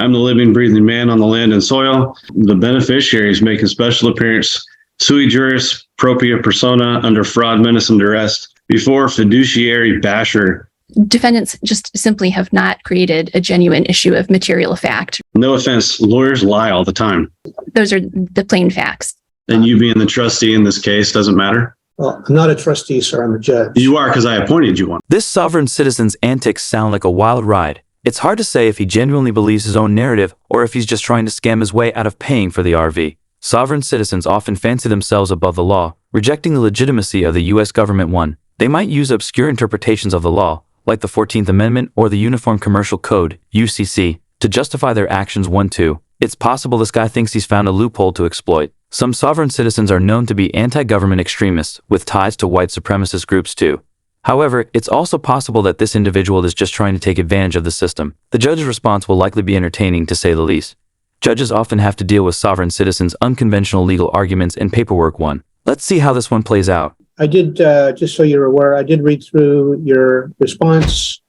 I'm the living, breathing man on the land and soil. The beneficiaries making special appearance sui juris propria persona under fraud, menace, and duress before fiduciary basher. Defendants just simply have not created a genuine issue of material fact. No offense, lawyers lie all the time. Those are the plain facts. And you being the trustee in this case doesn't matter? Well, I'm not a trustee, sir. I'm a judge. You are, because I appointed you one. This sovereign citizen's antics sound like a wild ride. It's hard to say if he genuinely believes his own narrative or if he's just trying to scam his way out of paying for the RV. Sovereign citizens often fancy themselves above the law, rejecting the legitimacy of the U.S. government. They might use obscure interpretations of the law, like the 14th Amendment or the Uniform Commercial Code, UCC, to justify their actions. 2. It's possible this guy thinks he's found a loophole to exploit. Some sovereign citizens are known to be anti-government extremists with ties to white supremacist groups too. However, it's also possible that this individual is just trying to take advantage of the system. The judge's response will likely be entertaining, to say the least. Judges often have to deal with sovereign citizens' unconventional legal arguments and paperwork. Let's see how this one plays out. I did, just so you're aware, I did read through your response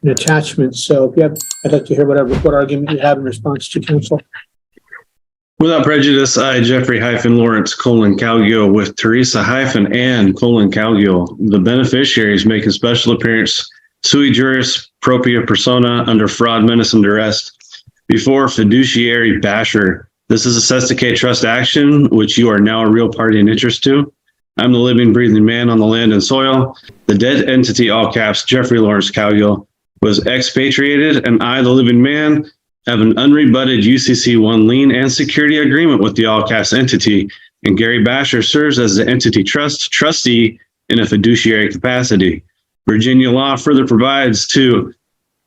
and attachments. So if you have, I'd like to hear what argument you have in response to counsel. Without prejudice, I, Jeffrey-Lawrence, Calgill, with Teresa-Ann, Calgill, the beneficiaries making special appearance sui juris propria persona under fraud, menace, and duress before fiduciary basher. This is a sesticate trust action, which you are now a real party in interest to. I'm the living, breathing man on the land and soil. The dead entity, all caps, Jeffrey-Lawrence Calgill, was expatriated, and I, the living man, have an unrebutted UCC-1 lien and security agreement with the all-caps entity, and Gary Basher serves as the entity trustee in a fiduciary capacity. Virginia law further provides to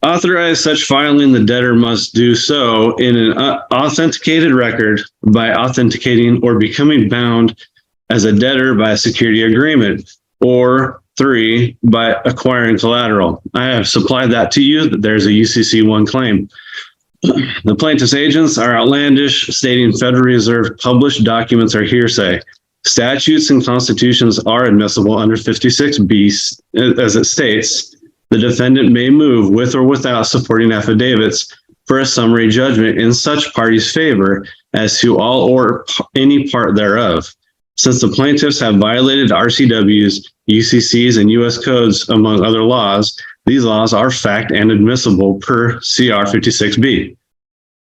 authorize such filing, the debtor must do so in an authenticated record by authenticating or becoming bound as a debtor by a security agreement, or 3, by acquiring collateral. I have supplied that to you, that there's a UCC-1 claim. The plaintiff's agents are outlandish, stating Federal Reserve published documents are hearsay. Statutes and constitutions are admissible under 56B, as it states. The defendant may move with or without supporting affidavits for a summary judgment in such party's favor as to all or any part thereof. Since the plaintiffs have violated RCWs, UCCs, and U.S. codes, among other laws, these laws are fact and admissible per CR 56B.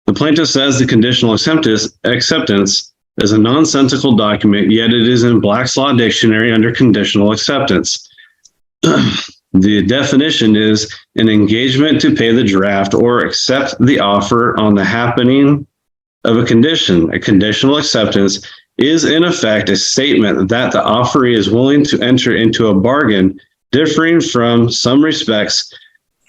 The plaintiff says the conditional acceptance is a nonsensical document, yet it is in Black's Law Dictionary under conditional acceptance. The definition is an engagement to pay the draft or accept the offer on the happening of a condition. A conditional acceptance is in effect a statement that the offeree is willing to enter into a bargain differing from some respects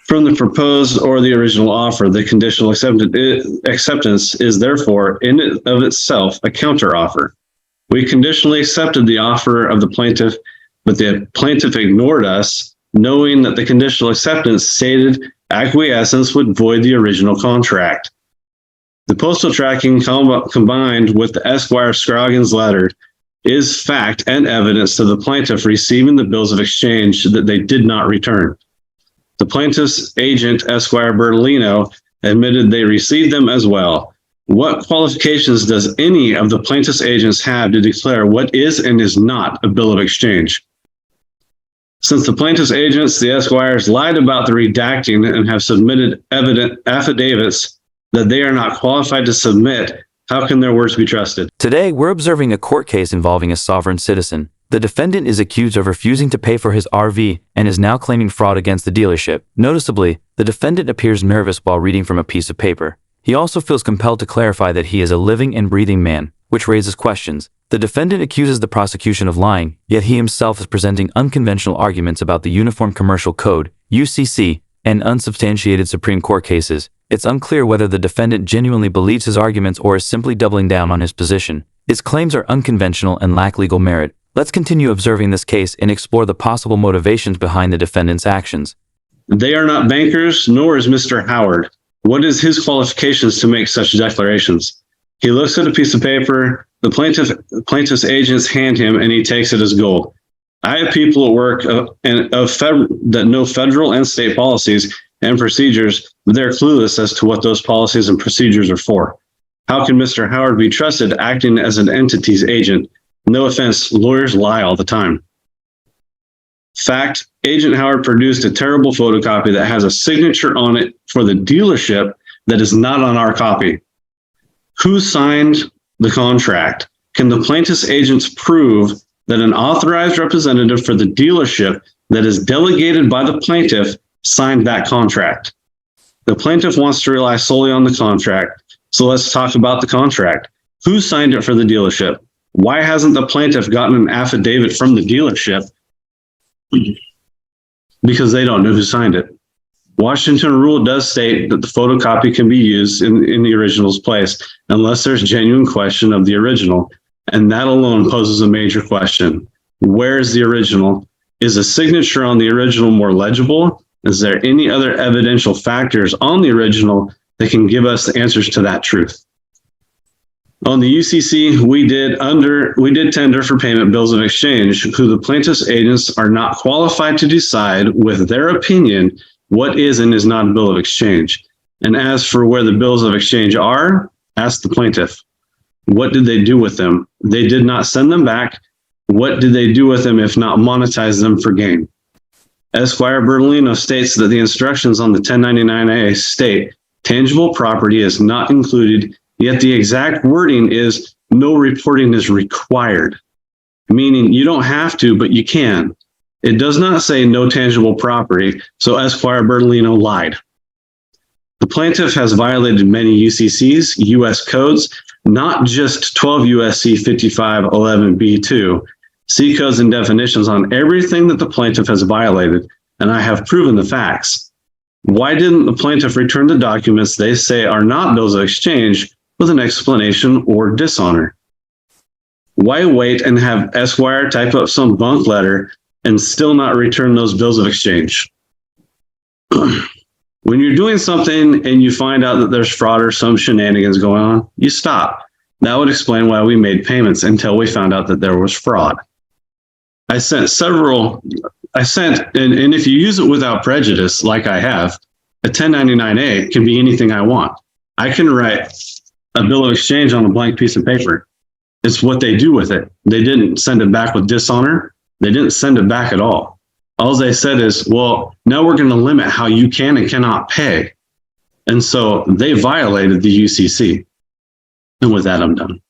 from the proposed or the original offer. The conditional acceptance is therefore in and of itself a counteroffer. We conditionally accepted the offer of the plaintiff, but the plaintiff ignored us, knowing that the conditional acceptance stated acquiescence would void the original contract. The postal tracking combined with the Esquire Scroggins letter is fact and evidence to the plaintiff receiving the bills of exchange that they did not return. The plaintiff's agent, Esquire Bertolino, admitted they received them as well. What qualifications does any of the plaintiff's agents have to declare what is and is not a bill of exchange? Since the plaintiff's agents, the Esquires, lied about the redacting and have submitted affidavits that they are not qualified to submit, how can their words be trusted? Today, we're observing a court case involving a sovereign citizen. The defendant is accused of refusing to pay for his RV and is now claiming fraud against the dealership. Noticeably, the defendant appears nervous while reading from a piece of paper. He also feels compelled to clarify that he is a living and breathing man, which raises questions. The defendant accuses the prosecution of lying, yet he himself is presenting unconventional arguments about the Uniform Commercial Code, UCC, and unsubstantiated Supreme Court cases. It's unclear whether the defendant genuinely believes his arguments or is simply doubling down on his position. His claims are unconventional and lack legal merit. Let's continue observing this case and explore the possible motivations behind the defendant's actions. They are not bankers, nor is Mr. Howard. What is his qualifications to make such declarations? He looks at a piece of paper, the plaintiff's agents hand him, and he takes it as gold. I have people at work that know federal and state policies, and procedures, but they're clueless as to what those policies and procedures are for. How can Mr. Howard be trusted acting as an entity's agent? No offense, lawyers lie all the time. Fact, Agent Howard produced a terrible photocopy that has a signature on it for the dealership that is not on our copy. Who signed the contract? Can the plaintiff's agents prove that an authorized representative for the dealership that is delegated by the plaintiff signed that contract? The plaintiff wants to rely solely on the contract, so let's talk about the contract. Who signed it for the dealership? Why hasn't the plaintiff gotten an affidavit from the dealership? Because they don't know who signed it. Washington rule does state that the photocopy can be used in the original's place unless there's genuine question of the original. And that alone poses a major question. Where is the original? Is a signature on the original more legible? Is there any other evidential factors on the original that can give us the answers to that truth? On the UCC, we did tender for payment bills of exchange, who the plaintiff's agents are not qualified to decide with their opinion what is and is not a bill of exchange. And as for where the bills of exchange are, ask the plaintiff. What did they do with them? They did not send them back. What did they do with them if not monetize them for gain? Esquire Bertolino states that the instructions on the 1099A state tangible property is not included, yet the exact wording is no reporting is required, meaning you don't have to, but you can. It does not say no tangible property, so Esquire Bertolino lied. The plaintiff has violated many UCCs, U.S. codes, not just 12 U.S.C. 5511B2, C codes and definitions on everything that the plaintiff has violated, and I have proven the facts. Why didn't the plaintiff return the documents they say are not bills of exchange with an explanation or dishonor? Why wait and have Esquire type up some bunk letter and still not return those bills of exchange? When you're doing something and you find out that there's fraud or some shenanigans going on, you stop. That would explain why we made payments until we found out that there was fraud. I sent, and if you use it without prejudice, like I have, a 1099A can be anything I want. I can write a bill of exchange on a blank piece of paper. It's what they do with it. They didn't send it back with dishonor. They didn't send it back at all. All they said is, well, now we're going to limit how you can and cannot pay. And so they violated the UCC. And with that, I'm done.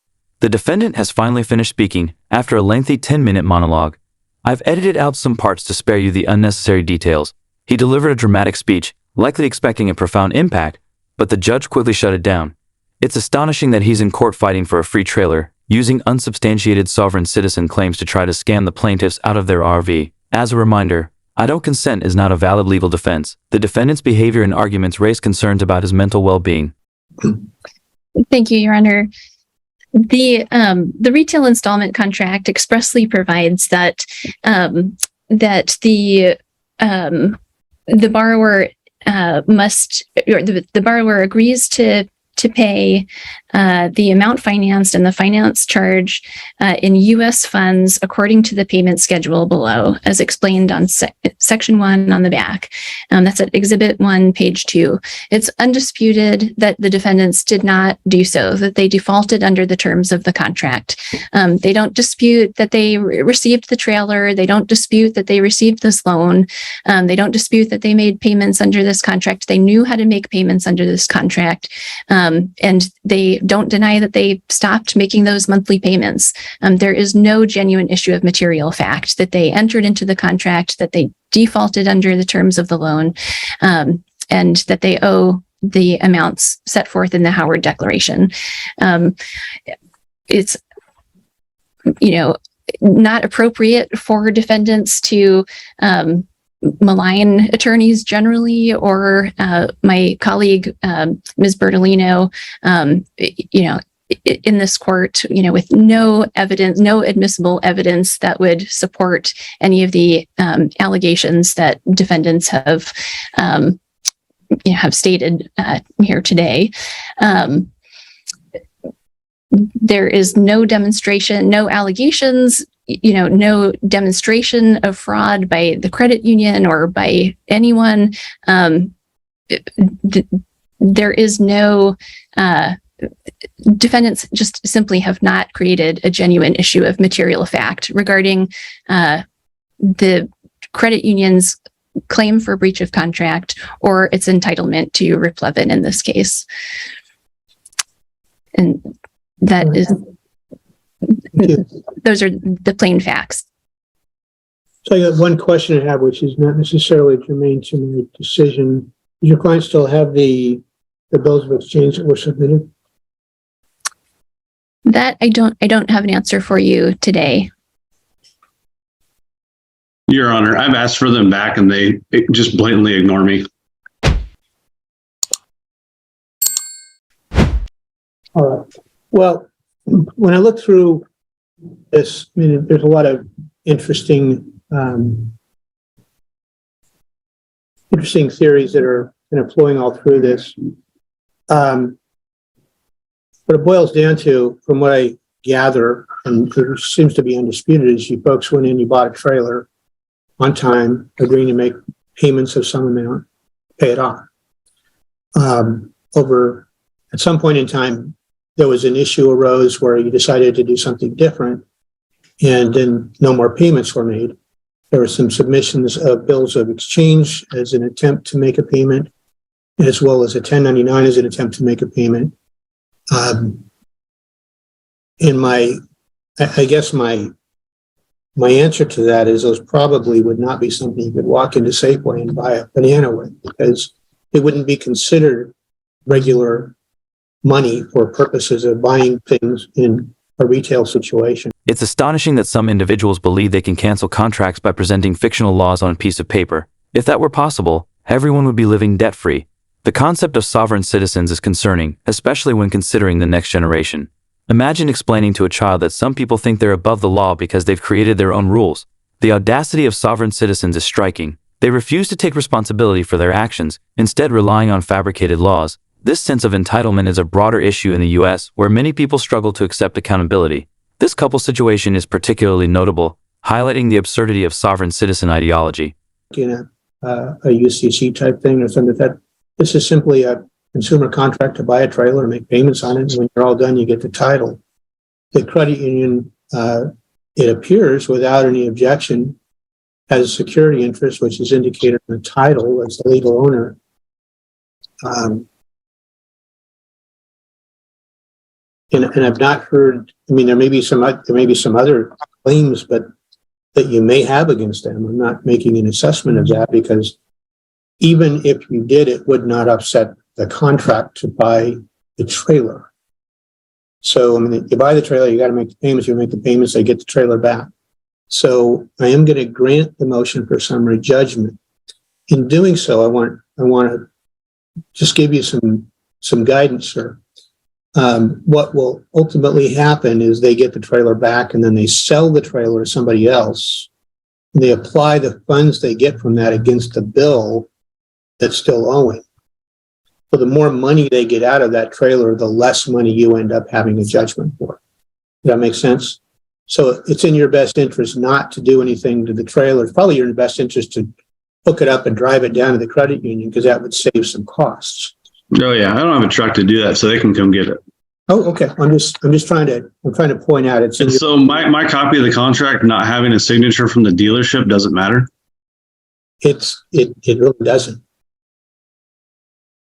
The defendant has finally finished speaking after a lengthy 10-minute monologue. I've edited out some parts to spare you the unnecessary details. He delivered a dramatic speech, likely expecting a profound impact, but the judge quickly shut it down. It's astonishing that he's in court fighting for a free trailer, using unsubstantiated sovereign citizen claims to try to scam the plaintiffs out of their RV. As a reminder, I don't consent is not a valid legal defense. The defendant's behavior and arguments raise concerns about his mental well-being. Thank you, Your Honor. The retail installment contract expressly provides that the borrower the borrower agrees to pay the amount financed and the finance charge in U.S. funds according to the payment schedule below, as explained on Section 1 on the back. That's at Exhibit 1, page 2. It's undisputed that the defendants did not do so, that they defaulted under the terms of the contract. They don't dispute that they received the trailer. They don't dispute that they received this loan. They don't dispute that they made payments under this contract. They knew how to make payments under this contract. And they don't deny that they stopped making those monthly payments. There is no genuine issue of material fact that they entered into the contract, that they defaulted under the terms of the loan, and that they owe the amounts set forth in the Howard Declaration. It's, not appropriate for defendants to malign attorneys generally, or my colleague, Ms. Bertolino, in this court, with no evidence, no admissible evidence that would support any of the allegations that defendants have stated here today. There is no demonstration, no allegations, no demonstration of fraud by the credit union or by anyone. there is no, defendants just simply have not created a genuine issue of material fact regarding the credit union's claim for breach of contract or its entitlement to replevin in this case. And that is, those are the plain facts. So I got one question I have, which is not necessarily germane to my decision. Does your client still have the bills of exchange that were submitted? That I don't have an answer for you today. Your Honor, I've asked for them back and they just blatantly ignore me. All right. Well, when I look through this, I mean, there's a lot of interesting theories that are kind of flowing all through this. What it boils down to, from what I gather, and there seems to be undisputed, is you folks went in, you bought a trailer on time, agreeing to make payments of some amount, pay it off. At some point in time, there was an issue arose where you decided to do something different, and then no more payments were made. There were some submissions of bills of exchange as an attempt to make a payment, as well as a 1099 as an attempt to make a payment. I guess my answer to that is those probably would not be something you could walk into Safeway and buy a banana with, because it wouldn't be considered regular money for purposes of buying things in a retail situation. It's astonishing that some individuals believe they can cancel contracts by presenting fictional laws on a piece of paper. If that were possible, everyone would be living debt-free. The concept of sovereign citizens is concerning, especially when considering the next generation. Imagine explaining to a child that some people think they're above the law because they've created their own rules. The audacity of sovereign citizens is striking. They refuse to take responsibility for their actions, instead relying on fabricated laws. This sense of entitlement is a broader issue in the U.S., where many people struggle to accept accountability. This couple situation is particularly notable, highlighting the absurdity of sovereign citizen ideology. In a UCC type thing or something like that, this is simply a consumer contract to buy a trailer and make payments on it. And when you're all done, you get the title. The credit union, it appears without any objection, has a security interest, which is indicated in the title as the legal owner. And I've not heard, I mean, there may be some other claims, but that you may have against them. I'm not making an assessment of that, because even if you did, it would not upset the contract to buy the trailer. So, I mean, you buy the trailer, you got to make the payments, you make the payments, they get the trailer back. So I am going to grant the motion for summary judgment. In doing so, I want to just give you some guidance, sir. What will ultimately happen is they get the trailer back and then they sell the trailer to somebody else. They apply the funds they get from that against the bill that's still owing. So the more money they get out of that trailer, the less money you end up having a judgment for. Does that make sense? So it's in your best interest not to do anything to the trailer. It's probably in your best interest to hook it up and drive it down to the credit union, because that would save some costs. Oh yeah, I don't have a truck to do that, so they can come get it. Oh, okay. I'm just trying to point out it's. And so my copy of the contract not having a signature from the dealership doesn't matter. It really doesn't.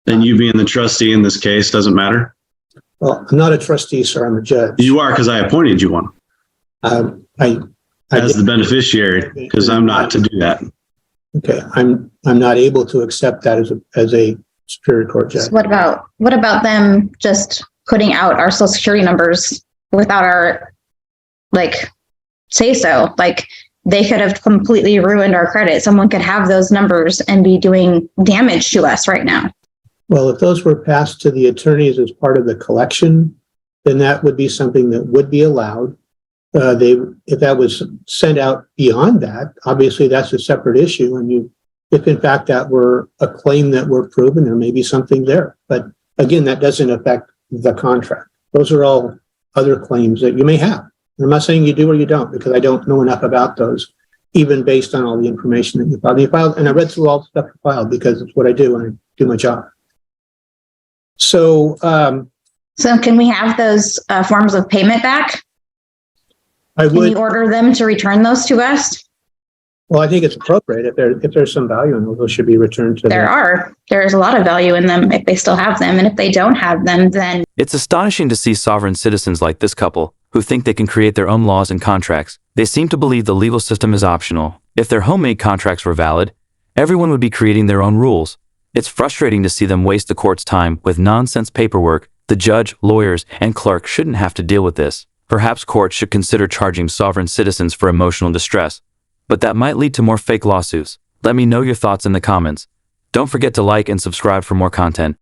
And you being the trustee in this case doesn't matter. Well, I'm not a trustee, sir. I'm a judge. You are, because I appointed you one as the beneficiary, because I'm not to do that. Okay, I'm not able to accept that as a Superior Court judge. So what about them just putting out our social security numbers without our say so? Like, they could have completely ruined our credit. Someone could have those numbers and be doing damage to us right now. Well, if those were passed to the attorneys as part of the collection, then that would be something that would be allowed. If that was sent out beyond that, obviously that's a separate issue. And if in fact that were a claim that were proven, there may be something there. But again, that doesn't affect the contract. Those are all other claims that you may have. I'm not saying you do or you don't, because I don't know enough about those. even based on all the information that you filed. And I read through all the stuff you filed because it's what I do when I do my job. So, So can we have those forms of payment back? I Can would, you order them to return those to us? well, I think it's appropriate. If there's some value in those should be returned to There's a lot of value in them if they still have them. And if they don't have them, then It's astonishing to see sovereign citizens like this couple, who think they can create their own laws and contracts. They seem to believe the legal system is optional. If their homemade contracts were valid, everyone would be creating their own rules. It's frustrating to see them waste the court's time with nonsense paperwork. The judge, lawyers, and clerk shouldn't have to deal with this. Perhaps courts should consider charging sovereign citizens for emotional distress. But that might lead to more fake lawsuits. Let me know your thoughts in the comments. Don't forget to like and subscribe for more content.